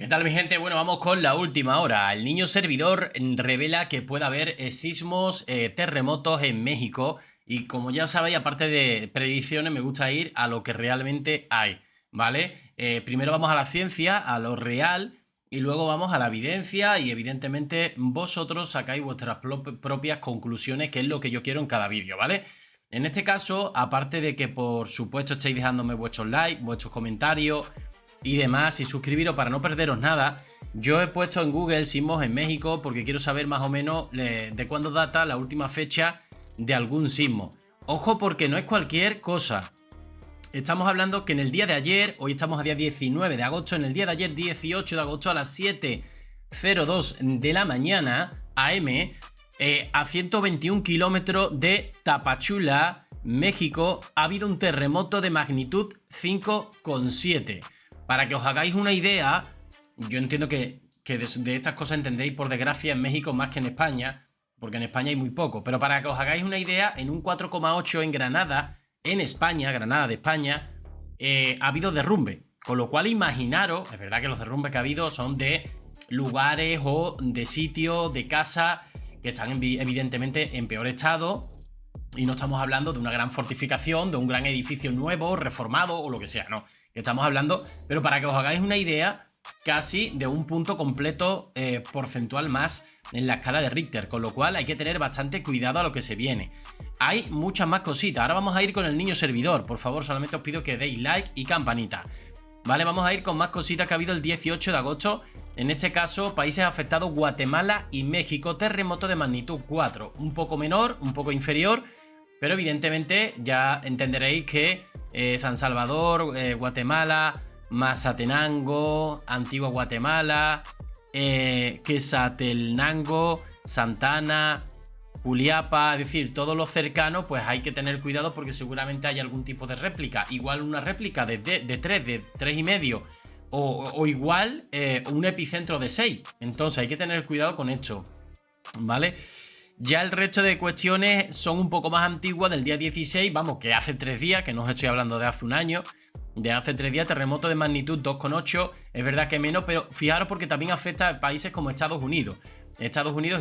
¿Qué tal, mi gente? Bueno, vamos con la última hora. El niño servidor revela que puede haber sismos, terremotos en México. Y como ya sabéis, aparte de predicciones, me gusta ir a lo que realmente hay, ¿vale? Primero vamos a la ciencia, a lo real, y luego vamos a la evidencia. Y evidentemente vosotros sacáis vuestras propias conclusiones, que es lo que yo quiero en cada vídeo, ¿vale? En este caso, aparte de que por supuesto estéis dejándome vuestros likes, vuestros comentarios y demás, y suscribiros para no perderos nada, yo he puesto en Google sismos en México porque quiero saber más o menos de cuándo data la última fecha de algún sismo. Ojo, porque no es cualquier cosa. Estamos hablando que en el día de ayer, hoy estamos a día 19 de agosto, en el día de ayer 18 de agosto a las 7:02 de la mañana AM, a 121 kilómetros de Tapachula, México, ha habido un terremoto de magnitud 5,7. Para que os hagáis una idea, yo entiendo que de estas cosas entendéis, por desgracia, en México más que en España, porque en España hay muy poco, pero para que os hagáis una idea, en un 4,8 en Granada, en España, Granada de España, ha habido derrumbe. Con lo cual, imaginaros, es verdad que los derrumbes que ha habido son de lugares o de sitios, de casas que están evidentemente en peor estado. Y no estamos hablando de una gran fortificación, de un gran edificio nuevo, reformado o lo que sea, no. Estamos hablando, pero para que os hagáis una idea, casi de un punto completo porcentual más en la escala de Richter, con lo cual hay que tener bastante cuidado a lo que se viene. Hay muchas más cositas. Ahora vamos a ir con el niño servidor. Por favor, solamente os pido que deis like y campanita. Vale, vamos a ir con más cositas que ha habido el 18 de agosto. En este caso, países afectados: Guatemala y México. Terremoto de magnitud 4. Un poco menor, un poco inferior, pero evidentemente ya entenderéis que San Salvador, Guatemala, Mazatenango, Antigua Guatemala, Quetzaltenango, Santana, Juliapa, es decir, todos los cercanos, pues hay que tener cuidado porque seguramente hay algún tipo de réplica. Igual una réplica de 3, de 3,5 o igual un epicentro de 6. Entonces hay que tener cuidado con esto, ¿vale? Ya el resto de cuestiones son un poco más antiguas, del día 16, vamos, que hace 3 días, que no os estoy hablando de hace un año, de hace 3 días, terremoto de magnitud 2,8, es verdad que menos, pero fijaros porque también afecta a países como Estados Unidos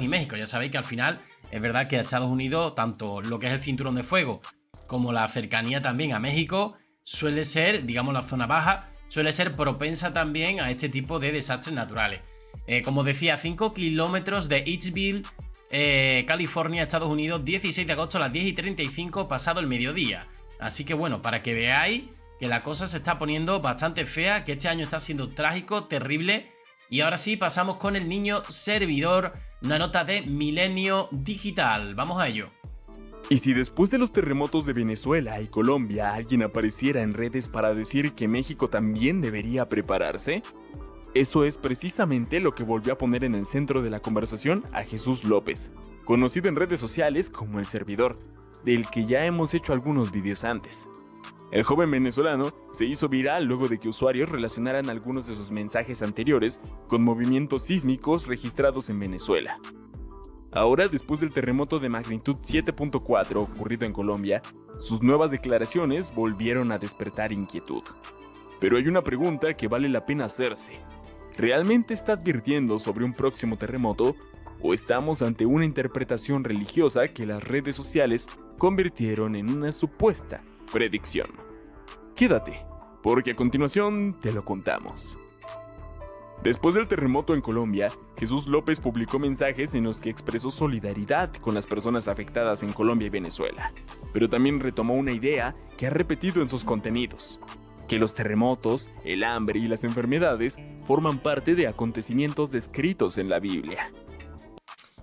y México. Ya sabéis que al final es verdad que a Estados Unidos, tanto lo que es el cinturón de fuego como la cercanía también a México, suele ser, digamos la zona baja, suele ser propensa también a este tipo de desastres naturales. Como decía, 5 kilómetros de Eatsville, California, Estados Unidos, 16 de agosto a las 10:35 pasado el mediodía. Así que bueno, para que veáis que la cosa se está poniendo bastante fea, que este año está siendo trágico, terrible. Y ahora sí, pasamos con el niño servidor, una nota de Milenio Digital. Vamos a ello. ¿Y si después de los terremotos de Venezuela y Colombia alguien apareciera en redes para decir que México también debería prepararse? Eso es precisamente lo que volvió a poner en el centro de la conversación a Jesús López, conocido en redes sociales como El Servidor, del que ya hemos hecho algunos vídeos antes. El joven venezolano se hizo viral luego de que usuarios relacionaran algunos de sus mensajes anteriores con movimientos sísmicos registrados en Venezuela. Ahora, después del terremoto de magnitud 7.4 ocurrido en Colombia, sus nuevas declaraciones volvieron a despertar inquietud. Pero hay una pregunta que vale la pena hacerse. ¿Realmente está advirtiendo sobre un próximo terremoto o estamos ante una interpretación religiosa que las redes sociales convirtieron en una supuesta predicción? Quédate, porque a continuación te lo contamos. Después del terremoto en Colombia, Jesús López publicó mensajes en los que expresó solidaridad con las personas afectadas en Colombia y Venezuela, pero también retomó una idea que ha repetido en sus contenidos: que los terremotos, el hambre y las enfermedades forman parte de acontecimientos descritos en la Biblia.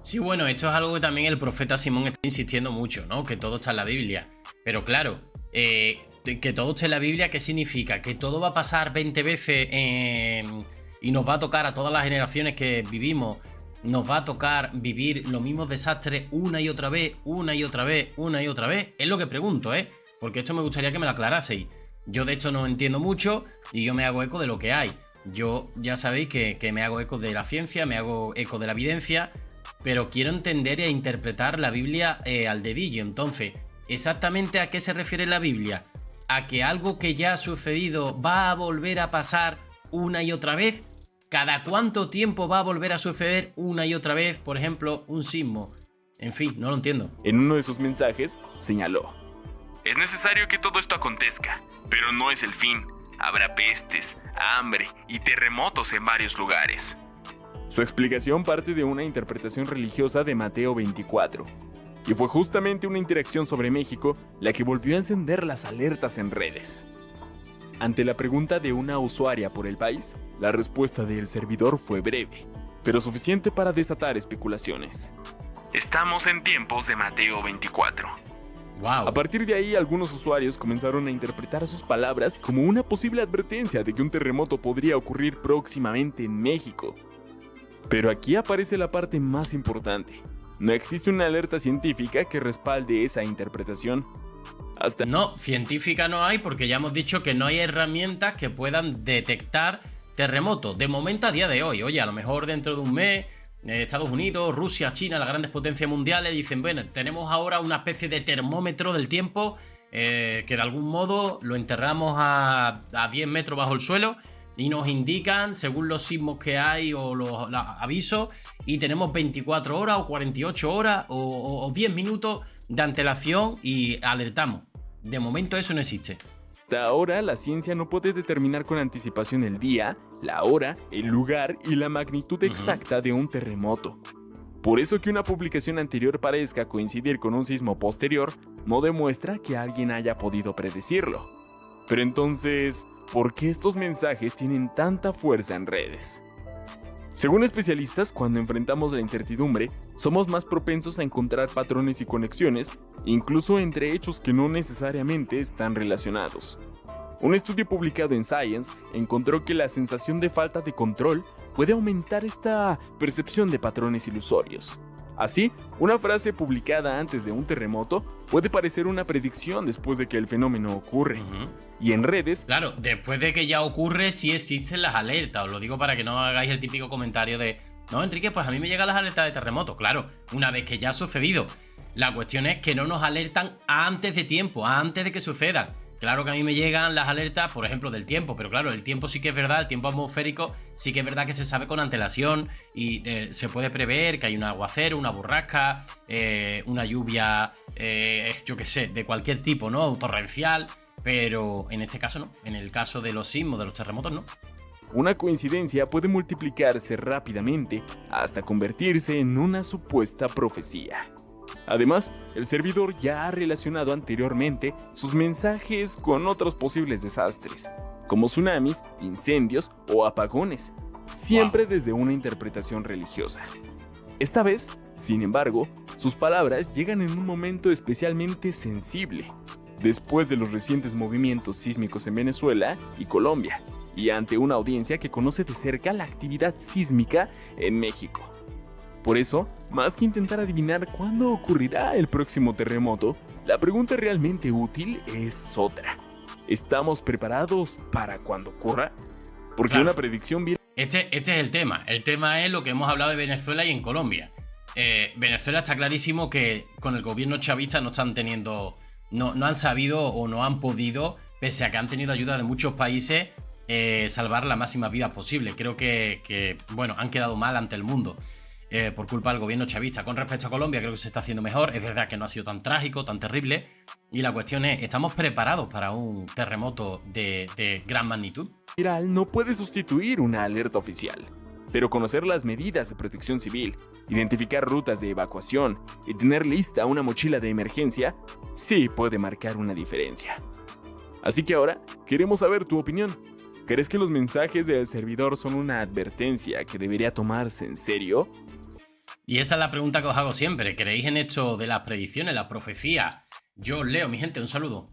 Sí, bueno, esto es algo que también el profeta Simón está insistiendo mucho, ¿no? Que todo está en la Biblia. Pero claro, que todo esté en la Biblia, ¿qué significa? ¿Que todo va a pasar 20 veces y nos va a tocar a todas las generaciones que vivimos? ¿Nos va a tocar vivir los mismos desastres una y otra vez, una y otra vez, una y otra vez? Es lo que pregunto, ¿eh? Porque esto me gustaría que me lo aclaraseis. Yo de esto no entiendo mucho y yo me hago eco de lo que hay. Yo ya sabéis que me hago eco de la ciencia, me hago eco de la evidencia, pero quiero entender e interpretar la Biblia al dedillo. Entonces, ¿exactamente a qué se refiere la Biblia? ¿A que algo que ya ha sucedido va a volver a pasar una y otra vez? ¿Cada cuánto tiempo va a volver a suceder una y otra vez, por ejemplo, un sismo? En fin, no lo entiendo. En uno de sus mensajes señaló: es necesario que todo esto acontezca, pero no es el fin. Habrá pestes, hambre y terremotos en varios lugares. Su explicación parte de una interpretación religiosa de Mateo 24, y fue justamente una interacción sobre México la que volvió a encender las alertas en redes. Ante la pregunta de una usuaria por el país, la respuesta del servidor fue breve, pero suficiente para desatar especulaciones. Estamos en tiempos de Mateo 24. Wow. A partir de ahí, algunos usuarios comenzaron a interpretar sus palabras como una posible advertencia de que un terremoto podría ocurrir próximamente en México. Pero aquí aparece la parte más importante. No existe una alerta científica que respalde esa interpretación. No, científica no hay porque ya hemos dicho que no hay herramientas que puedan detectar terremotos. De momento, a día de hoy, oye, a lo mejor dentro de un mes, Estados Unidos, Rusia, China, las grandes potencias mundiales dicen, bueno, tenemos ahora una especie de termómetro del tiempo que de algún modo lo enterramos a 10 metros bajo el suelo y nos indican, según los sismos que hay o los avisos, y tenemos 24 horas o 48 horas o 10 minutos de antelación y alertamos. De momento eso no existe. Hasta ahora, la ciencia no puede determinar con anticipación el día, la hora, el lugar y la magnitud exacta de un terremoto. Por eso que una publicación anterior parezca coincidir con un sismo posterior, no demuestra que alguien haya podido predecirlo. Pero entonces, ¿por qué estos mensajes tienen tanta fuerza en redes? Según especialistas, cuando enfrentamos la incertidumbre, somos más propensos a encontrar patrones y conexiones, incluso entre hechos que no necesariamente están relacionados. Un estudio publicado en Science encontró que la sensación de falta de control puede aumentar esta percepción de patrones ilusorios. Así, una frase publicada antes de un terremoto puede parecer una predicción después de que el fenómeno ocurre. Y en redes... Claro, después de que ya ocurre, sí existen las alertas. Os lo digo para que no hagáis el típico comentario de no, Enrique, pues a mí me llegan las alertas de terremoto. Claro, una vez que ya ha sucedido. La cuestión es que no nos alertan antes de tiempo, antes de que sucedan. Claro que a mí me llegan las alertas, por ejemplo, del tiempo, pero claro, el tiempo sí que es verdad, el tiempo atmosférico sí que es verdad que se sabe con antelación y se puede prever que hay un aguacero, una borrasca, una lluvia, yo qué sé, de cualquier tipo, ¿no? Torrencial, pero en este caso no, en el caso de los sismos, de los terremotos no. Una coincidencia puede multiplicarse rápidamente hasta convertirse en una supuesta profecía. Además, el servidor ya ha relacionado anteriormente sus mensajes con otros posibles desastres, como tsunamis, incendios o apagones, siempre desde una interpretación religiosa. Esta vez, sin embargo, sus palabras llegan en un momento especialmente sensible, después de los recientes movimientos sísmicos en Venezuela y Colombia, y ante una audiencia que conoce de cerca la actividad sísmica en México. Por eso, más que intentar adivinar cuándo ocurrirá el próximo terremoto, la pregunta realmente útil es otra. ¿Estamos preparados para cuando ocurra? Porque una predicción viene... Este es el tema. El tema es lo que hemos hablado de Venezuela y en Colombia. Venezuela está clarísimo que con el gobierno chavista no están teniendo... No han sabido o no han podido, pese a que han tenido ayuda de muchos países, salvar la máxima vida posible. Creo que bueno, han quedado mal ante el mundo. Por culpa del gobierno chavista. Con respecto a Colombia, creo que se está haciendo mejor. Es verdad que no ha sido tan trágico, tan terrible. Y la cuestión es, ¿estamos preparados para un terremoto de gran magnitud? No puede sustituir una alerta oficial, pero conocer las medidas de protección civil, identificar rutas de evacuación y tener lista una mochila de emergencia, sí puede marcar una diferencia. Así que ahora, queremos saber tu opinión. ¿Crees que los mensajes del servidor son una advertencia que debería tomarse en serio? Y esa es la pregunta que os hago siempre. ¿Creéis en esto de las predicciones, la profecía? Yo os leo, mi gente, un saludo.